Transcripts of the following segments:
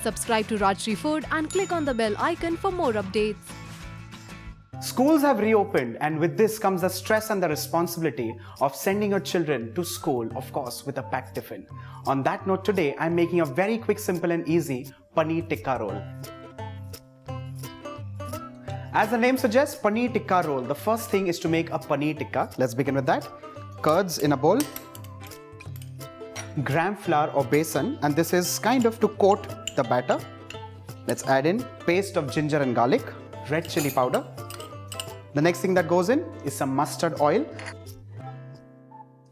Subscribe to Rajshri Food and click on the bell icon for more updates. Schools have reopened, and with this comes the stress and the responsibility of sending your children to school, of course, with a packed tiffin. On that note, today I'm making a very quick, simple and easy Paneer Tikka Roll. As the name suggests, Paneer Tikka Roll, the first thing is to make a Paneer Tikka. Let's begin with that. Curds in a bowl, gram flour or besan, and this is kind of to coat the batter. Let's add in paste of ginger and garlic, red chilli powder. The next thing that goes in is some mustard oil,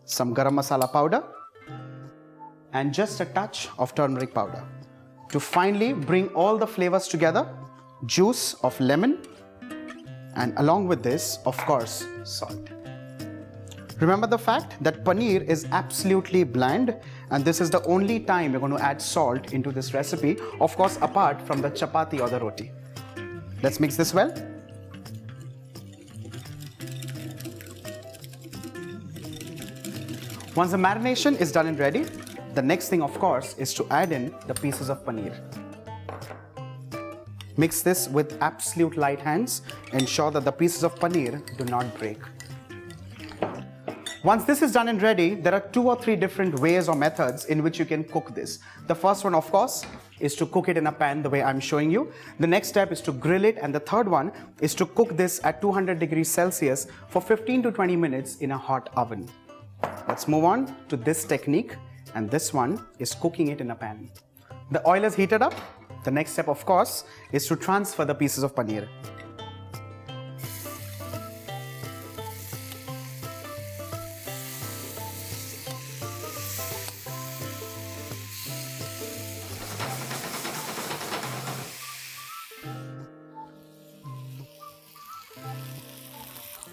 some Garam Masala powder, and just a touch of turmeric powder. To finally bring all the flavors together, juice of lemon, and along with this, of course, salt. Remember the fact that paneer is absolutely bland, and this is the only time you're going to add salt into this recipe, of course, apart from the chapati or the roti. Let's mix this well. Once the marination is done and ready, the next thing, of course, is to add in the pieces of paneer. Mix this with absolute light hands. Ensure that the pieces of paneer do not break. Once this is done and ready, there are 2 or 3 different ways or methods in which you can cook this. The first one, of course, is to cook it in a pan the way I'm showing you. The next step is to grill it, and the third one is to cook this at 200 degrees Celsius for 15 to 20 minutes in a hot oven. Let's move on to this technique, and this one is cooking it in a pan. The oil is heated up. The next step, of course, is to transfer the pieces of paneer.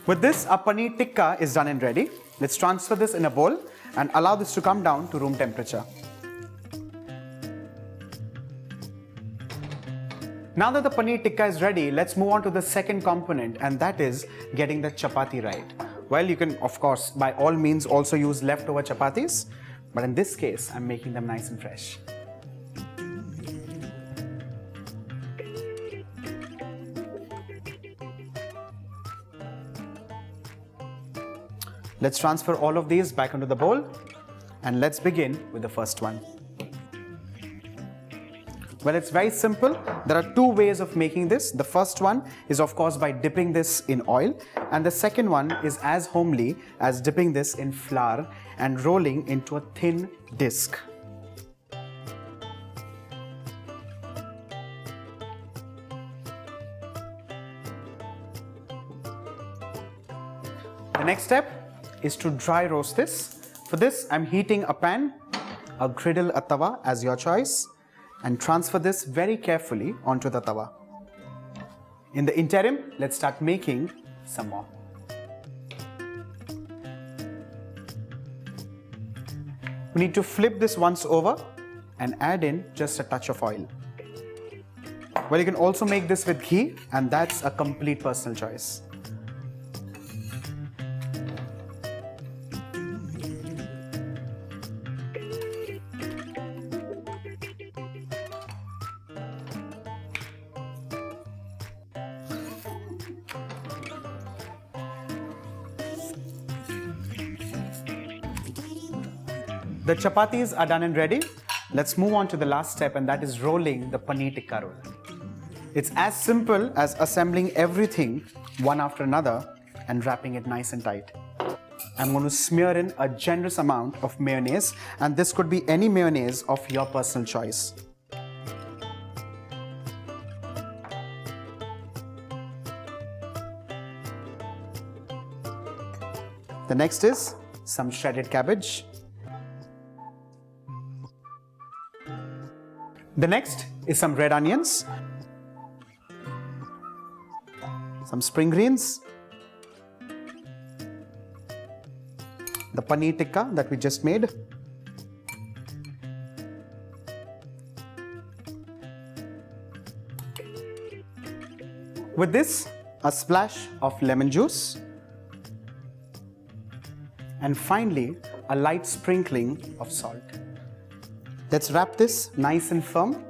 With this, our Paneer Tikka is done and ready. Let's transfer this in a bowl and allow this to come down to room temperature. Now that the Paneer Tikka is ready, let's move on to the second component, and that is getting the chapati right. Well, you can, of course, by all means also use leftover chapatis, but in this case, I'm making them nice and fresh. Let's transfer all of these back into the bowl, and let's begin with the first one. Well, it's very simple. There are 2 ways of making this. The first one is, of course, by dipping this in oil, and the second one is as homely as dipping this in flour and rolling into a thin disc. The next step is to dry roast this. For this, I'm heating a pan, a griddle, a tawa, as your choice, and transfer this very carefully onto the tawa. In the interim, let's start making some more. We need to flip this once over and add in just a touch of oil. Well, you can also make this with ghee, and that's a complete personal choice. The chapatis are done and ready. Let's move on to the last step, and that is rolling the Paneer Tikka Roll. It's as simple as assembling everything one after another and wrapping it nice and tight. I'm going to smear in a generous amount of mayonnaise, and this could be any mayonnaise of your personal choice. The next is some shredded cabbage. The next is some red onions, some spring greens, the paneer tikka that we just made, with this, a splash of lemon juice, and finally, a light sprinkling of salt. Let's wrap this nice and firm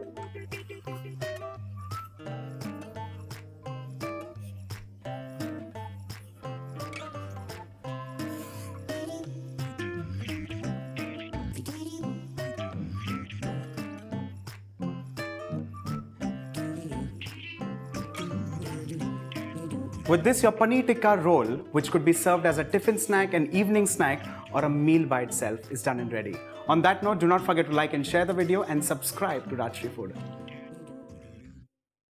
With this, your Paneer Tikka Roll, which could be served as a tiffin snack, an evening snack, or a meal by itself, is done and ready. On that note, do not forget to like and share the video and subscribe to Rajshri Food.